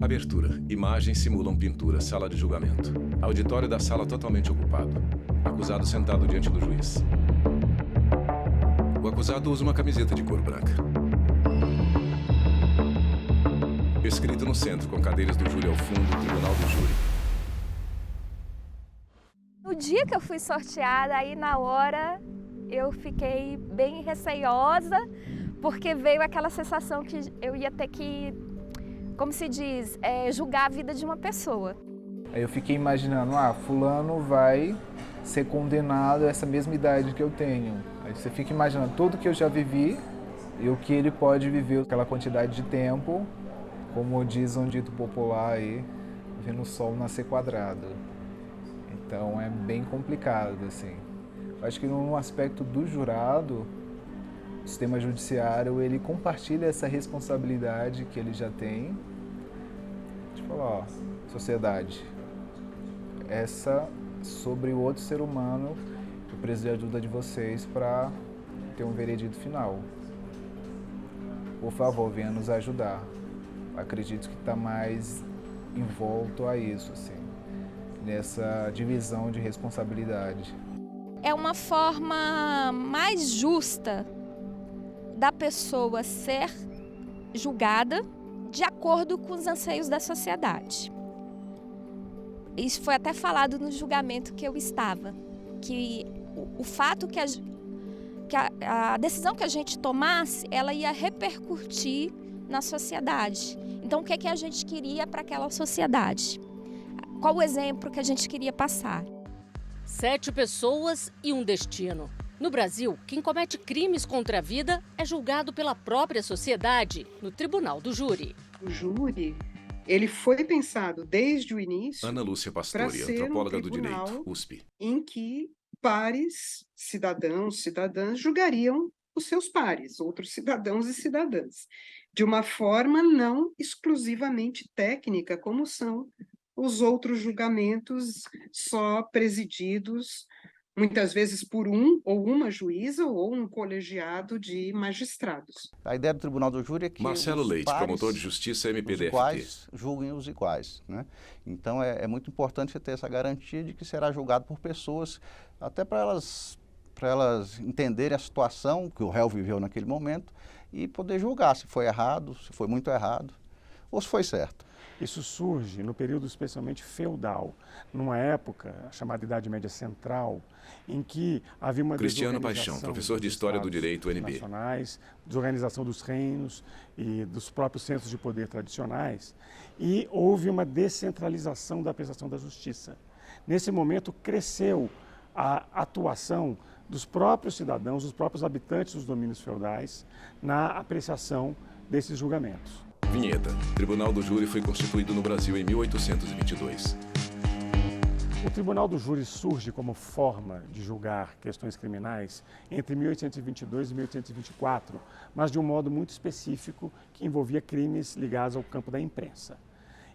Abertura. Imagens simulam pintura. Sala de julgamento. Auditório da sala totalmente ocupado. Acusado sentado diante do juiz. O acusado usa uma camiseta de cor branca. Escrito no centro, com cadeiras do júri ao fundo, Tribunal do Júri. No dia que eu fui sorteada, aí na hora eu fiquei bem receiosa, porque veio aquela sensação que eu ia ter que, como se diz, julgar a vida de uma pessoa. Aí eu fiquei imaginando, fulano vai ser condenado a essa mesma idade que eu tenho. Aí você fica imaginando tudo que eu já vivi e o que ele pode viver aquela quantidade de tempo, como diz um dito popular aí, vendo o sol nascer quadrado. Então é bem complicado, assim. Eu acho que no aspecto do jurado, o sistema judiciário, ele compartilha essa responsabilidade que ele já tem. De falar, sociedade, essa sobre o outro ser humano, eu preciso de ajuda de vocês para ter um veredito final. Por favor, venha nos ajudar. Acredito que está mais envolto a isso, assim, nessa divisão de responsabilidade. É uma forma mais justa da pessoa ser julgada de acordo com os anseios da sociedade. Isso foi até falado no julgamento que eu estava, que o fato que a decisão que a gente tomasse, ela ia repercutir na sociedade. Então, o que a gente queria para aquela sociedade? Qual o exemplo que a gente queria passar? 7 pessoas e um destino. No Brasil, quem comete crimes contra a vida é julgado pela própria sociedade, no Tribunal do Júri. O júri, ele foi pensado desde o início Ana Lúcia Pastori, antropóloga do direito, USP. Em que pares, cidadãos, cidadãs, julgariam os seus pares, outros cidadãos e cidadãs, de uma forma não exclusivamente técnica, como são os outros julgamentos só presididos, muitas vezes por um ou uma juíza ou um colegiado de magistrados. A ideia do Tribunal do Júri é que Marcelo Leite, promotor de justiça, MPDFT. Os iguais julguem os iguais, né? Então é muito importante ter essa garantia de que será julgado por pessoas, até para elas entenderem a situação que o réu viveu naquele momento e poder julgar se foi errado, se foi muito errado ou se foi certo. Isso surge no período especialmente feudal, numa época chamada Idade Média Central, em que havia uma Cristiano Paixão, professor de História do Direito, UNB. Nacionais, desorganização dos reinos e dos próprios centros de poder tradicionais, e houve uma descentralização da prestação da justiça. Nesse momento cresceu a atuação dos próprios cidadãos, dos próprios habitantes dos domínios feudais, na apreciação desses julgamentos. Vinheta. Tribunal do Júri foi constituído no Brasil em 1822. O Tribunal do Júri surge como forma de julgar questões criminais entre 1822 e 1824, mas de um modo muito específico que envolvia crimes ligados ao campo da imprensa.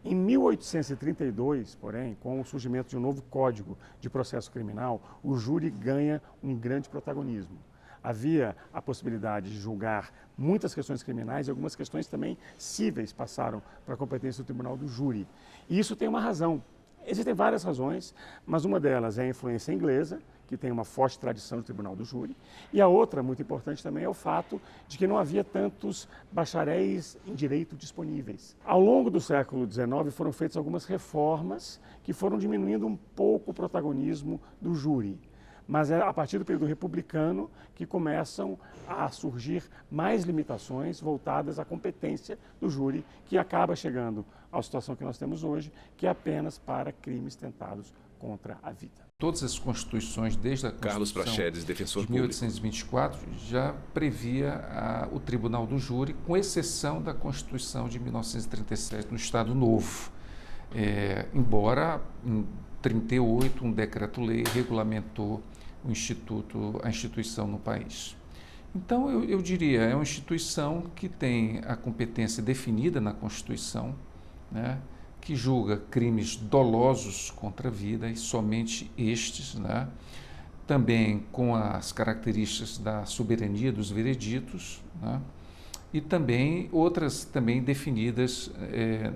Em 1832, porém, com o surgimento de um novo Código de Processo Criminal, o júri ganha um grande protagonismo. Havia a possibilidade de julgar muitas questões criminais e algumas questões também cíveis passaram para a competência do Tribunal do Júri. E isso tem uma razão. Existem várias razões, mas uma delas é a influência inglesa, que tem uma forte tradição do Tribunal do Júri, e a outra, muito importante também, é o fato de que não havia tantos bacharéis em direito disponíveis. Ao longo do século XIX foram feitas algumas reformas que foram diminuindo um pouco o protagonismo do júri. Mas é a partir do período republicano que começam a surgir mais limitações voltadas à competência do júri, que acaba chegando à situação que nós temos hoje, que é apenas para crimes tentados contra a vida. Todas as constituições, desde a Carlos Praxedes, defensor de 1824, já previa o Tribunal do Júri, com exceção da Constituição de 1937, no Estado Novo. Embora em 38 um decreto-lei regulamentou a instituição no país. Então, eu diria, é uma instituição que tem a competência definida na Constituição, né, que julga crimes dolosos contra a vida e somente estes, né, também com as características da soberania dos vereditos, né, e também outras também definidas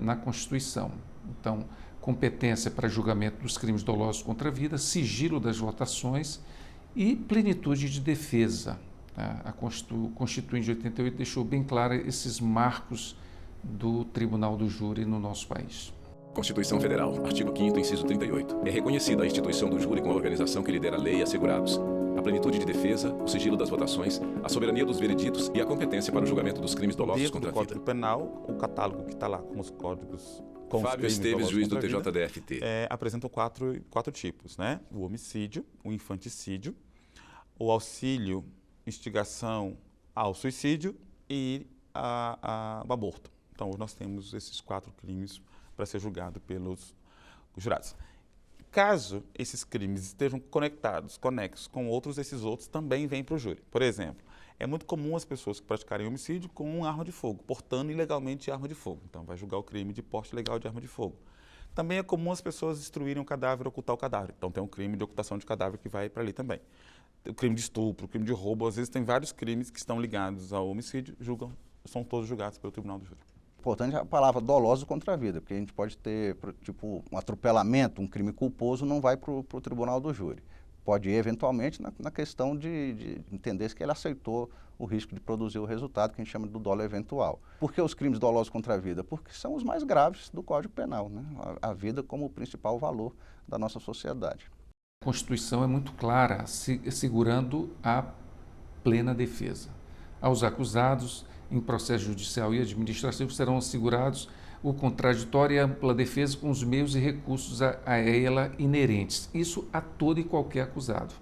na Constituição. Então, competência para julgamento dos crimes dolosos contra a vida, sigilo das votações e plenitude de defesa. A Constituinte de 88 deixou bem claro esses marcos do Tribunal do Júri no nosso país. Constituição Federal, artigo 5º, inciso 38. É reconhecida a instituição do júri como a organização que lidera a lei e assegurados, a plenitude de defesa, o sigilo das votações, a soberania dos vereditos e a competência para o julgamento dos crimes dolosos Dentro contra a do Código vida. Penal, o catálogo que está lá com os códigos... Com os Fábio crimes Esteves, dolosos juiz do contra a vida, TJDFT. apresentam quatro tipos, né? O homicídio, o infanticídio, o auxílio, instigação ao suicídio e o aborto. Então, hoje nós temos esses 4 crimes para ser julgado pelos jurados. Caso esses crimes estejam conexos com outros, esses outros também vêm para o júri. Por exemplo, é muito comum as pessoas que praticarem homicídio com uma arma de fogo, portando ilegalmente arma de fogo. Então, vai julgar o crime de porte ilegal de arma de fogo. Também é comum as pessoas destruírem o cadáver, ocultar o cadáver. Então, tem um crime de ocultação de cadáver que vai para ali também. O crime de estupro, o crime de roubo, às vezes tem vários crimes que estão ligados ao homicídio, são todos julgados pelo Tribunal do Júri. Importante a palavra doloso contra a vida, porque a gente pode ter, tipo, um atropelamento, um crime culposo, não vai para o Tribunal do Júri. Pode ir, eventualmente, na questão de entender que ele aceitou o risco de produzir o resultado que a gente chama do dolo eventual. Por que os crimes dolosos contra a vida? Porque são os mais graves do Código Penal, né? A vida como o principal valor da nossa sociedade. A Constituição é muito clara, assegurando a plena defesa. Aos acusados, em processo judicial e administrativo, serão assegurados o contraditório e a ampla defesa com os meios e recursos a ela inerentes. Isso a todo e qualquer acusado.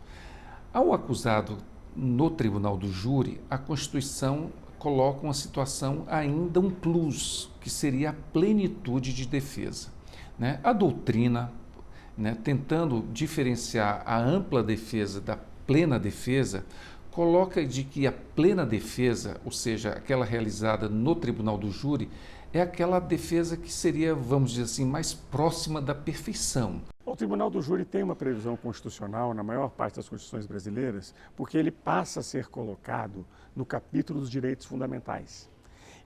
Ao acusado no Tribunal do Júri, a Constituição coloca uma situação ainda um plus, que seria a plenitude de defesa, né? A doutrina, né, tentando diferenciar a ampla defesa da plena defesa, coloca de que a plena defesa, ou seja, aquela realizada no Tribunal do Júri, é aquela defesa que seria, vamos dizer assim, mais próxima da perfeição. O Tribunal do Júri tem uma previsão constitucional na maior parte das constituições brasileiras, porque ele passa a ser colocado no capítulo dos direitos fundamentais.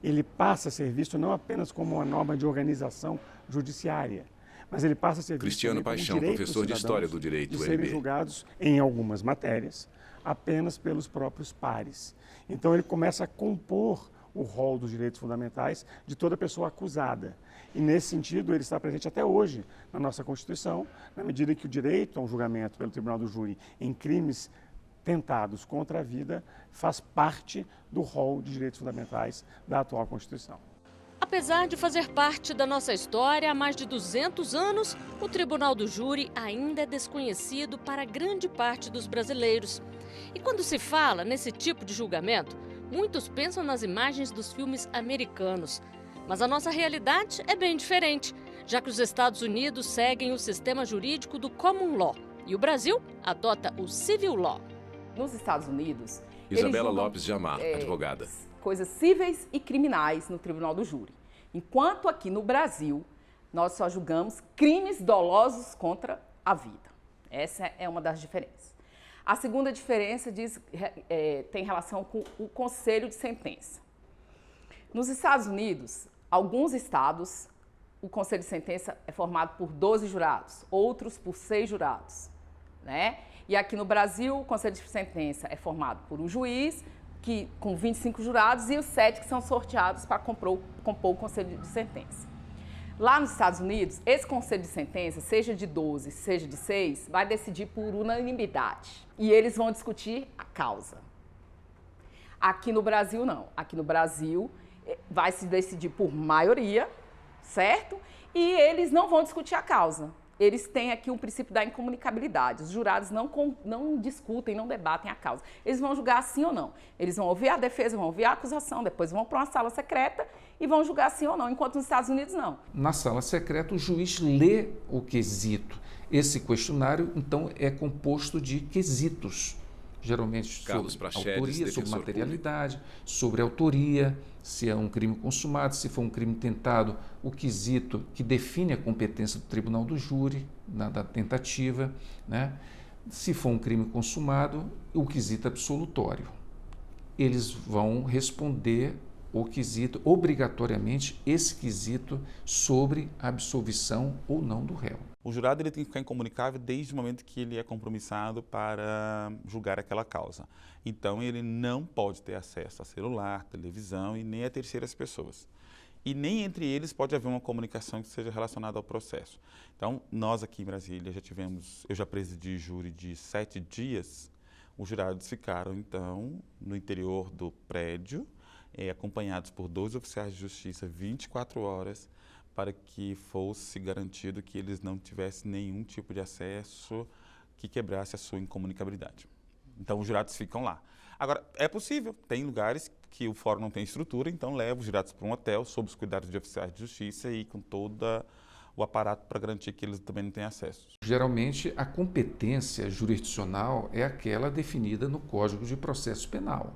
Ele passa a ser visto não apenas como uma norma de organização judiciária, mas ele passa a ser visto Cristiano como Paixão, direito professor de História do Direito, de serem UNB. julgados em algumas matérias apenas pelos próprios pares. Então ele começa a compor o rol dos direitos fundamentais de toda pessoa acusada. E nesse sentido ele está presente até hoje na nossa Constituição, na medida que o direito a um julgamento pelo Tribunal do Júri em crimes tentados contra a vida faz parte do rol de direitos fundamentais da atual Constituição. Apesar de fazer parte da nossa história há mais de 200 anos, o Tribunal do Júri ainda é desconhecido para grande parte dos brasileiros. E quando se fala nesse tipo de julgamento, muitos pensam nas imagens dos filmes americanos. Mas a nossa realidade é bem diferente, já que os Estados Unidos seguem o sistema jurídico do Common Law e o Brasil adota o Civil Law. Nos Estados Unidos, Isabela eles julgam, Lopes de Amar, advogada. Coisas cíveis e criminais no Tribunal do Júri. Enquanto aqui no Brasil, nós só julgamos crimes dolosos contra a vida. Essa é uma das diferenças. A segunda diferença tem relação com o conselho de sentença. Nos Estados Unidos, alguns estados, o conselho de sentença é formado por 12 jurados, outros por 6 jurados, né? E aqui no Brasil, o conselho de sentença é formado por um juiz, com 25 jurados, e os 7 que são sorteados para compor o conselho de sentença. Lá nos Estados Unidos, esse conselho de sentença, seja de 12, seja de 6, vai decidir por unanimidade. E eles vão discutir a causa. Aqui no Brasil, não. Aqui no Brasil, vai se decidir por maioria, certo? E eles não vão discutir a causa. Eles têm aqui um princípio da incomunicabilidade. Os jurados não discutem, não debatem a causa. Eles vão julgar sim ou não. Eles vão ouvir a defesa, vão ouvir a acusação, depois vão para uma sala secreta e vão julgar sim ou não, enquanto nos Estados Unidos não. Na sala secreta, o juiz lê o quesito. Esse questionário, então, é composto de quesitos, geralmente Carlos sobre Praxedes, autoria, sobre defensor materialidade, sobre autoria, se é um crime consumado, se for um crime tentado, o quesito que define a competência do Tribunal do Júri, da tentativa, né? Se for um crime consumado, o quesito absolutório. Eles vão responder o quesito, obrigatoriamente, esse quesito sobre a absolvição ou não do réu. O jurado ele tem que ficar incomunicável desde o momento que ele é compromissado para julgar aquela causa. Então, ele não pode ter acesso a celular, televisão e nem a terceiras pessoas. E nem entre eles pode haver uma comunicação que seja relacionada ao processo. Então, nós aqui em Brasília eu já presidi júri de 7 dias, os jurados ficaram, então, no interior do prédio, acompanhados por 2 oficiais de justiça 24 horas, para que fosse garantido que eles não tivessem nenhum tipo de acesso que quebrasse a sua incomunicabilidade. Então, os jurados ficam lá. Agora, é possível, tem lugares que o fórum não tem estrutura, então leva os jurados para um hotel, sob os cuidados de oficiais de justiça e com todo o aparato para garantir que eles também não têm acesso. Geralmente, a competência jurisdicional é aquela definida no Código de Processo Penal.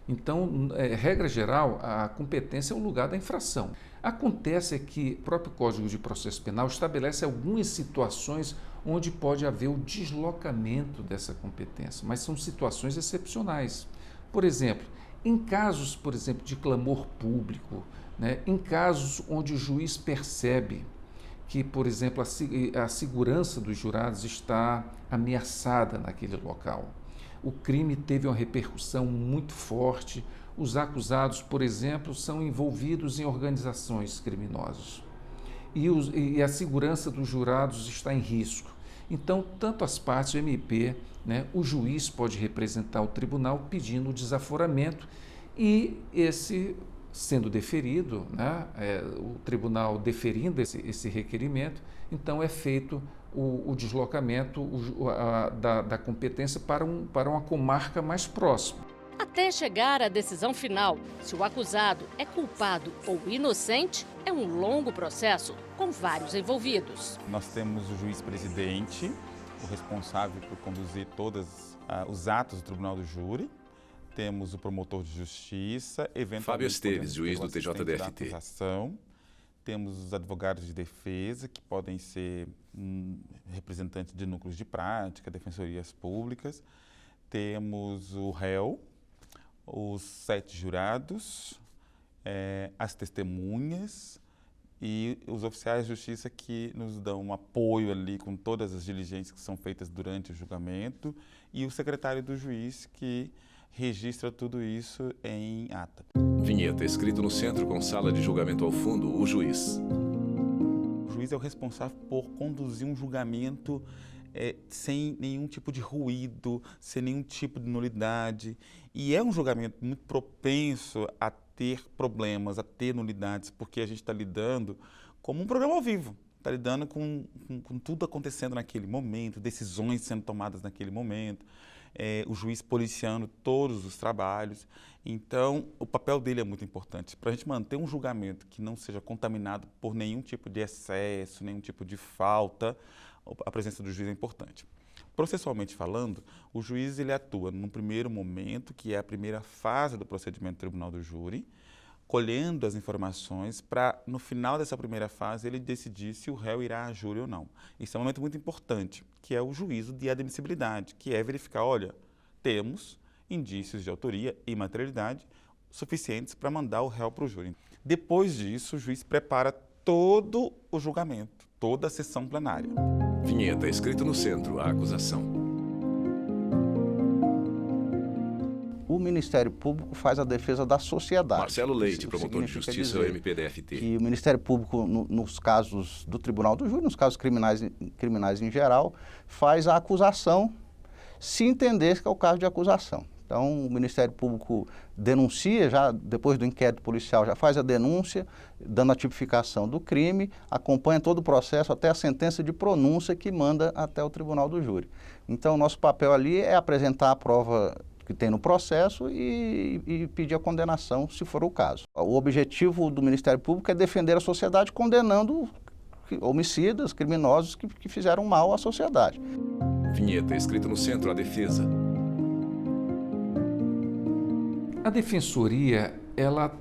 Então, regra geral, a competência é o lugar da infração. Acontece que o próprio Código de Processo Penal estabelece algumas situações onde pode haver o deslocamento dessa competência, mas são situações excepcionais. Por exemplo, em casos, de clamor público, né, em casos onde o juiz percebe que, por exemplo, a segurança dos jurados está ameaçada naquele local. O crime teve uma repercussão muito forte. Os acusados, por exemplo, são envolvidos em organizações criminosas. E a segurança dos jurados está em risco. Então, tanto as partes, o MP, né, o juiz pode representar o tribunal pedindo o desaforamento e esse sendo deferido, né, o tribunal deferindo esse requerimento, então é feito o deslocamento da competência para uma comarca mais próxima. Até chegar à decisão final, se o acusado é culpado ou inocente, é um longo processo com vários envolvidos. Nós temos o juiz-presidente, o responsável por conduzir todos os atos do Tribunal do Júri. Temos o promotor de justiça, eventualmente Fábio Esteves, juiz do TJDFT. Temos os advogados de defesa, que podem ser representantes de núcleos de prática, defensorias públicas. Temos o réu, os 7 jurados, as testemunhas e os oficiais de justiça que nos dão um apoio ali com todas as diligências que são feitas durante o julgamento e o secretário do juiz que registra tudo isso em ata. Vinheta, escrito no centro com sala de julgamento ao fundo, o juiz. O juiz é o responsável por conduzir um julgamento sem nenhum tipo de ruído, sem nenhum tipo de nulidade. E é um julgamento muito propenso a ter problemas, a ter nulidades, porque a gente está lidando como um programa ao vivo. Está lidando com tudo acontecendo naquele momento, decisões sendo tomadas naquele momento. O juiz policiando todos os trabalhos. Então, o papel dele é muito importante. Para a gente manter um julgamento que não seja contaminado por nenhum tipo de excesso, nenhum tipo de falta, a presença do juiz é importante. Processualmente falando, o juiz ele atua num primeiro momento, que é a primeira fase do procedimento do Tribunal do Júri, colhendo as informações para, no final dessa primeira fase, ele decidir se o réu irá a júri ou não. Isso é um momento muito importante, que é o juízo de admissibilidade, que é verificar, olha, temos indícios de autoria e materialidade suficientes para mandar o réu para o júri. Depois disso, o juiz prepara todo o julgamento, toda a sessão plenária. Vinheta, escrito no centro, a acusação. O Ministério Público faz a defesa da sociedade. Marcelo Leite, promotor de justiça do MPDFT. Que o Ministério Público, nos casos do Tribunal do Júri, nos casos criminais em geral, faz a acusação se entender que é o caso de acusação. Então, o Ministério Público denuncia, já depois do inquérito policial, já faz a denúncia, dando a tipificação do crime, acompanha todo o processo até a sentença de pronúncia que manda até o Tribunal do Júri. Então, nosso papel ali é apresentar a prova que tem no processo e pedir a condenação, se for o caso. O objetivo do Ministério Público é defender a sociedade condenando homicidas, criminosos que fizeram mal à sociedade. Vinheta, escrito no centro, a defesa. A defensoria, ela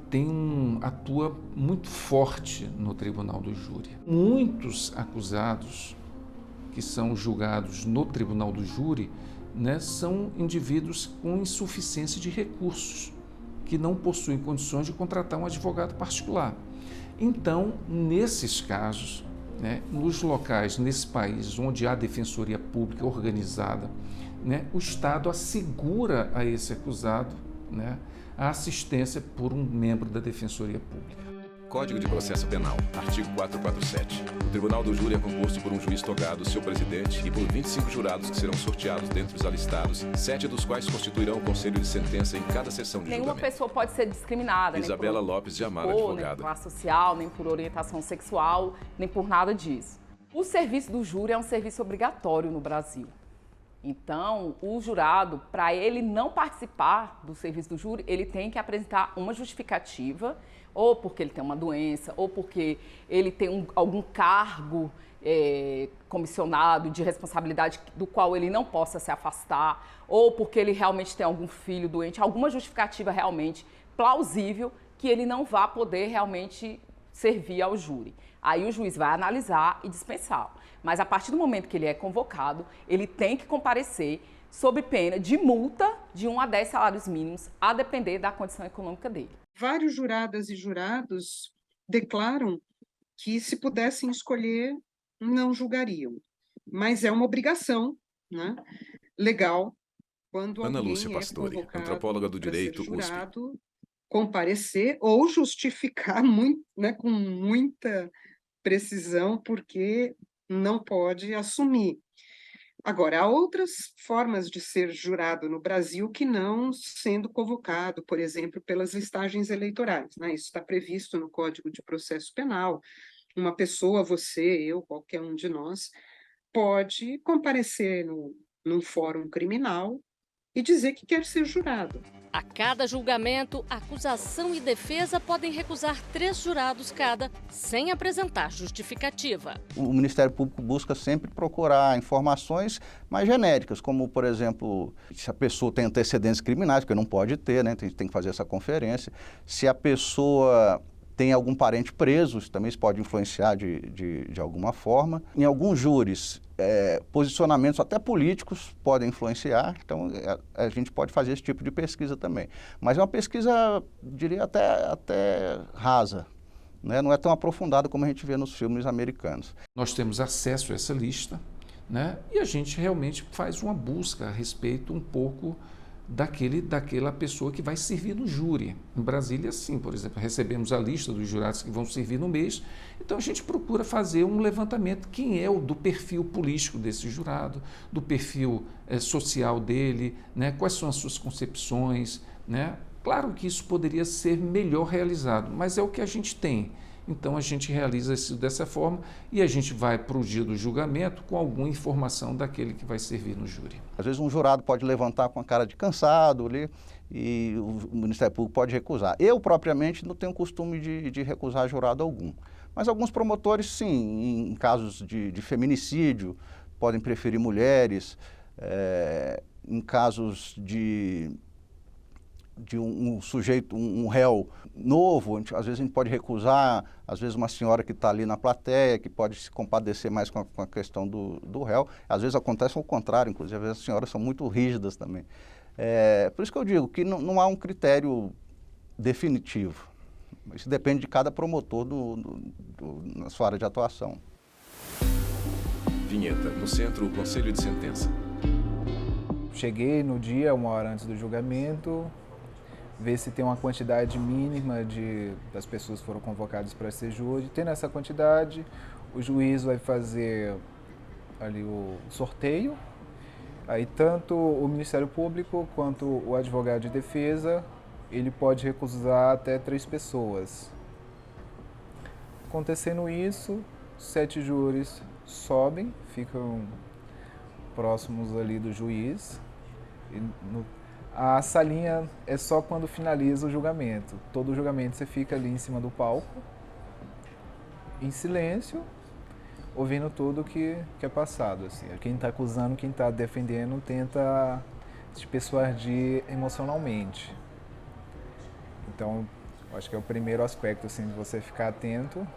atua muito forte no Tribunal do Júri. Muitos acusados que são julgados no Tribunal do Júri, né, são indivíduos com insuficiência de recursos. que não possuem condições de contratar um advogado particular. Então, nesses casos, né, nos locais, nesse país onde há defensoria pública organizada, né, o Estado assegura a esse acusado, né, a assistência por um membro da defensoria pública. Código de Processo Penal, artigo 447. O Tribunal do Júri é composto por um juiz togado, seu presidente, e por 25 jurados que serão sorteados dentre os alistados, 7 dos quais constituirão o conselho de sentença em cada sessão de Nenhuma julgamento. pessoa pode ser discriminada. Isabela nem por Lopes de Amaro, cor, nem advogada. por classe social, nem por orientação sexual, nem por nada disso. O serviço do júri é um serviço obrigatório no Brasil. Então, o jurado, para ele não participar do serviço do júri, ele tem que apresentar uma justificativa, ou porque ele tem uma doença, ou porque ele tem algum cargo comissionado de responsabilidade do qual ele não possa se afastar, ou porque ele realmente tem algum filho doente, alguma justificativa realmente plausível que ele não vá poder realmente servir ao júri. Aí o juiz vai analisar e dispensá-lo. Mas a partir do momento que ele é convocado, ele tem que comparecer sob pena de multa de 1 a 10 salários mínimos, a depender da condição econômica dele. Vários juradas e jurados declaram que, se pudessem escolher, não julgariam. Mas é uma obrigação, né, legal, quando Ana alguém Lúcia Pastore, convocado antropóloga do para direito, ser USP. jurado, comparecer ou justificar muito, né, com muita precisão, porque não pode assumir. Agora, há outras formas de ser jurado no Brasil que não sendo convocado, por exemplo, pelas listagens eleitorais, né? Isso está previsto no Código de Processo Penal. Uma pessoa, você, eu, qualquer um de nós, pode comparecer num fórum criminal e dizer que quer ser jurado. A cada julgamento, acusação e defesa podem recusar 3 jurados cada, sem apresentar justificativa. O Ministério Público busca sempre procurar informações mais genéricas, como, por exemplo, se a pessoa tem antecedentes criminais, porque não pode ter, né? Tem que fazer essa conferência. Se a pessoa tem algum parente preso, isso também pode influenciar de alguma forma. Em alguns júris, posicionamentos até políticos podem influenciar, então a gente pode fazer esse tipo de pesquisa também. Mas é uma pesquisa, diria, até rasa, né? Não é tão aprofundada como a gente vê nos filmes americanos. Nós temos acesso a essa lista, né? E a gente realmente faz uma busca a respeito um pouco daquela pessoa que vai servir no júri. Em Brasília, sim, por exemplo, recebemos a lista dos jurados que vão servir no mês, então a gente procura fazer um levantamento, quem é o do perfil político desse jurado, do perfil social dele, né? Quais são as suas concepções, né? Claro que isso poderia ser melhor realizado, mas é o que a gente tem. Então a gente realiza isso dessa forma e a gente vai para o dia do julgamento com alguma informação daquele que vai servir no júri. Às vezes um jurado pode levantar com a cara de cansado ali e o Ministério Público pode recusar. Eu, propriamente, não tenho costume de recusar jurado algum. Mas alguns promotores, sim, em casos de feminicídio, podem preferir mulheres, em casos de um sujeito, um réu novo, às vezes a gente pode recusar, às vezes uma senhora que está ali na plateia, que pode se compadecer mais com a questão do réu. Às vezes acontece o contrário, inclusive, às vezes as senhoras são muito rígidas também. Por isso que eu digo que não há um critério definitivo. Isso depende de cada promotor na sua área de atuação. Vinheta. No centro, o Conselho de Sentença. Cheguei no dia, 1 hora antes do julgamento, ver se tem uma quantidade mínima das pessoas que foram convocadas para ser júri. Tendo essa quantidade, o juiz vai fazer ali o sorteio. Aí tanto o Ministério Público quanto o advogado de defesa, ele pode recusar até 3 pessoas. Acontecendo isso, 7 júris sobem, ficam próximos ali do juiz. A salinha é só quando finaliza o julgamento. Todo o julgamento você fica ali em cima do palco, em silêncio, ouvindo tudo que é passado. Assim. Quem está acusando, quem está defendendo, tenta te persuadir emocionalmente. Então, acho que é o primeiro aspecto assim, de você ficar atento.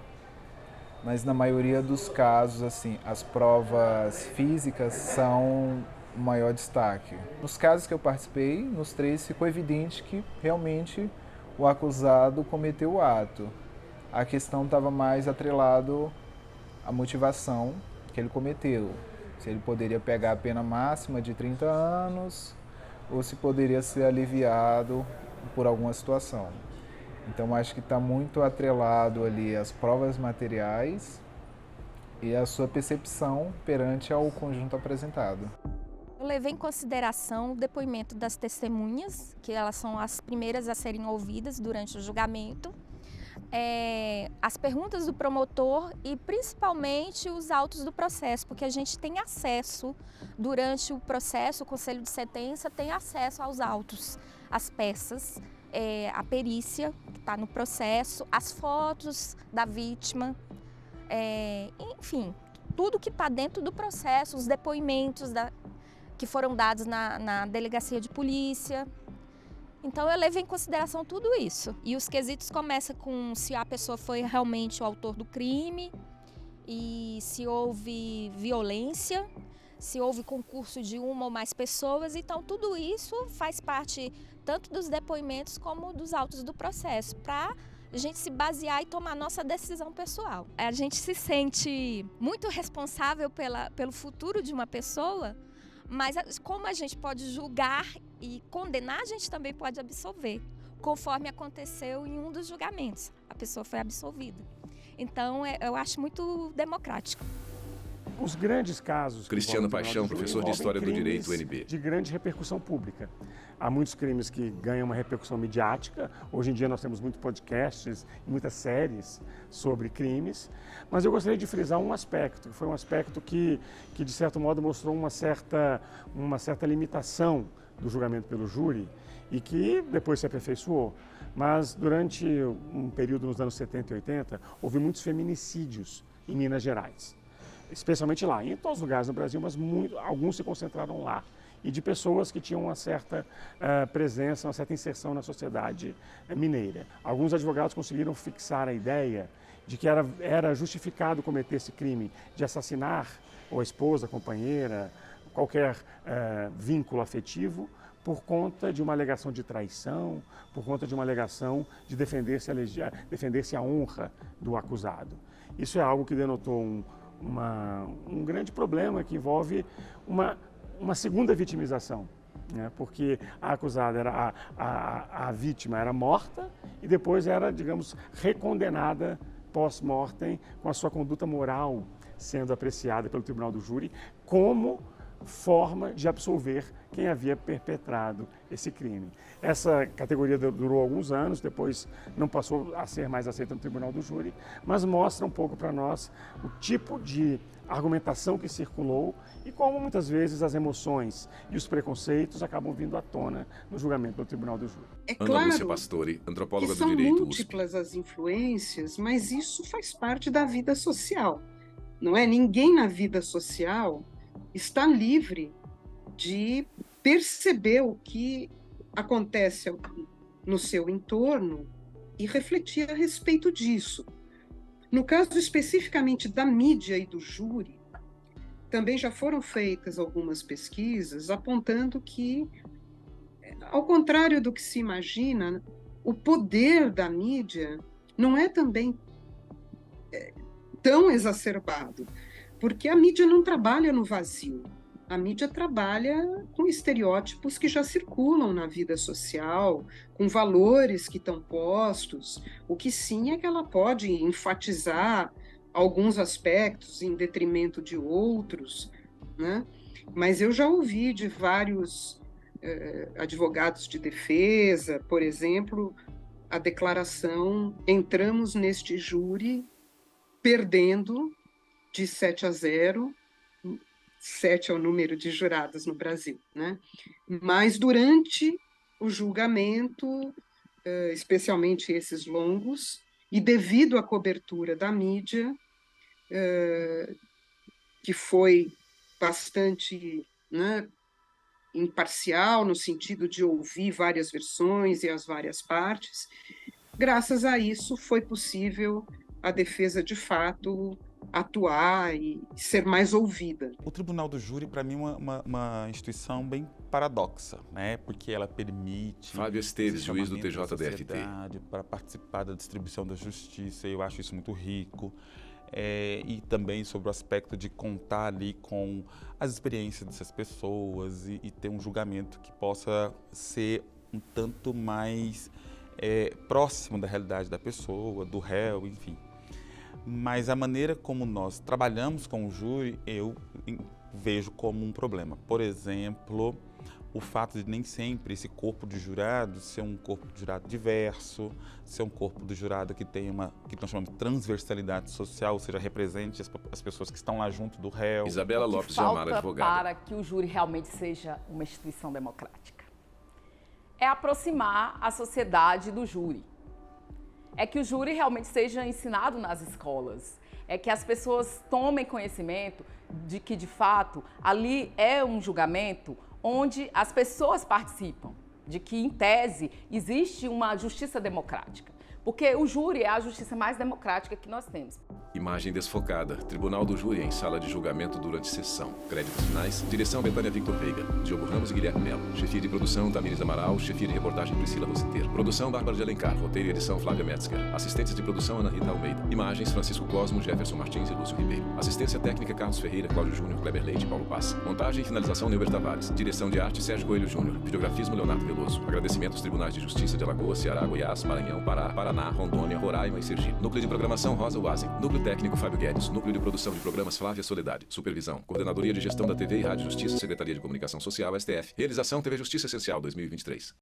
Mas na maioria dos casos, assim, as provas físicas são o maior destaque. Nos casos que eu participei, nos 3 ficou evidente que realmente o acusado cometeu o ato. A questão estava mais atrelado à motivação que ele cometeu. Se ele poderia pegar a pena máxima de 30 anos ou se poderia ser aliviado por alguma situação. Então, acho que está muito atrelado ali as provas materiais e a sua percepção perante ao conjunto apresentado. Eu levei em consideração o depoimento das testemunhas, que elas são as primeiras a serem ouvidas durante o julgamento, as perguntas do promotor e principalmente os autos do processo, porque a gente tem acesso durante o processo, o Conselho de Sentença tem acesso aos autos, às peças, a perícia que está no processo, as fotos da vítima, enfim, tudo que está dentro do processo, os depoimentos que foram dados na delegacia de polícia. Então eu levei em consideração tudo isso. E os quesitos começam com se a pessoa foi realmente o autor do crime e se houve violência, se houve concurso de uma ou mais pessoas. Então tudo isso faz parte tanto dos depoimentos como dos autos do processo, para a gente se basear e tomar nossa decisão pessoal. A gente se sente muito responsável pelo futuro de uma pessoa, mas como a gente pode julgar e condenar, a gente também pode absolver, conforme aconteceu em um dos julgamentos. A pessoa foi absolvida. Então, eu acho muito democrático. Os grandes casos... Cristiano Paixão, professor de História do Direito, UNB. De grande repercussão pública. Há muitos crimes que ganham uma repercussão midiática. Hoje em dia nós temos muitos podcasts e muitas séries sobre crimes. Mas eu gostaria de frisar um aspecto, que foi um aspecto que de certo modo mostrou uma certa limitação do julgamento pelo júri e que depois se aperfeiçoou. Mas durante um período nos anos 70 e 80, houve muitos feminicídios em Minas Gerais. Especialmente lá, em todos os lugares no Brasil, mas alguns se concentraram lá. E de pessoas que tinham uma certa presença, uma certa inserção na sociedade mineira. Alguns advogados conseguiram fixar a ideia de que era justificado cometer esse crime de assassinar ou a esposa, a companheira, qualquer vínculo afetivo, por conta de uma alegação de traição, por conta de uma alegação de defender-se a honra do acusado. Isso é algo que denotou um grande problema que envolve uma segunda vitimização, né? Porque a acusada a vítima era morta e depois era, digamos, recondenada pós-mortem, com a sua conduta moral sendo apreciada pelo tribunal do júri como forma de absolver quem havia perpetrado esse crime. Essa categoria durou alguns anos, depois não passou a ser mais aceita no tribunal do júri, mas mostra um pouco para nós o tipo de argumentação que circulou e como muitas vezes as emoções e os preconceitos acabam vindo à tona no julgamento do tribunal do júri. É Ana claro Lúcia Pastori, antropóloga que do são direito. múltiplas as influências, mas isso faz parte da vida social, não é? Ninguém na vida social está livre de perceber o que acontece no seu entorno e refletir a respeito disso. No caso especificamente da mídia e do júri, também já foram feitas algumas pesquisas apontando que, ao contrário do que se imagina, o poder da mídia não é também tão exacerbado, porque a mídia não trabalha no vazio. A mídia trabalha com estereótipos que já circulam na vida social, com valores que estão postos. O que sim é que ela pode enfatizar alguns aspectos em detrimento de outros, né? Mas eu já ouvi de vários advogados de defesa, por exemplo, a declaração: entramos neste júri perdendo de 7-0, 7 é o número de jurados no Brasil, né? Mas durante o julgamento, especialmente esses longos, e devido à cobertura da mídia, que foi bastante, né, imparcial, no sentido de ouvir várias versões e as várias partes, graças a isso foi possível a defesa, de fato, atuar e ser mais ouvida. O Tribunal do Júri, para mim, é uma instituição bem paradoxa, né? Porque ela permite... Fábio Esteves, juiz do TJDFT. Para participar da distribuição da justiça, eu acho isso muito rico. E também sobre o aspecto de contar ali com as experiências dessas pessoas e ter um julgamento que possa ser um tanto mais próximo da realidade da pessoa, do réu, enfim. Mas a maneira como nós trabalhamos com o júri, eu vejo como um problema. Por exemplo, o fato de nem sempre esse corpo de jurados ser um corpo de jurado diverso, ser um corpo de jurado que tem que nós chamamos de transversalidade social, ou seja, represente as pessoas que estão lá junto do réu. Isabela Lopes de Amaro, advogada. Para que o júri realmente seja uma instituição democrática é aproximar a sociedade do júri. É que o júri realmente seja ensinado nas escolas. É que as pessoas tomem conhecimento de que, de fato, ali é um julgamento onde as pessoas participam, de que, em tese, existe uma justiça democrática. Porque o júri é a justiça mais democrática que nós temos. Imagem desfocada. Tribunal do Júri em sala de julgamento durante sessão. Créditos finais. Direção Betânia Victor Veiga. Diogo Ramos e Guilherme Melo. Chefia de produção Tamires Amaral. Chefia de reportagem Priscila Rositeiro. Produção Bárbara de Alencar. Roteiro e edição Flávia Metzger. Assistentes de produção Ana Rita Almeida. Imagens Francisco Cosmo, Jefferson Martins e Lúcio Ribeiro. Assistência técnica Carlos Ferreira, Cláudio Júnior, Kleber Leite e Paulo Passa. Montagem e finalização Neuber Tavares. Direção de arte Sérgio Coelho Júnior. Videografismo Leonardo Veloso. Agradecimento aos Tribunais de Justiça de Alagoas, Ceará, Goiás, Maranhão, Pará, Paraná, Rondônia, Roraima e Sergipe. Núcleo de Programação Rosa Wazen. Núcleo Técnico Fábio Guedes. Núcleo de Produção de Programas Flávia Soledade. Supervisão. Coordenadoria de Gestão da TV e Rádio Justiça, Secretaria de Comunicação Social, STF. Realização TV Justiça Essencial 2023.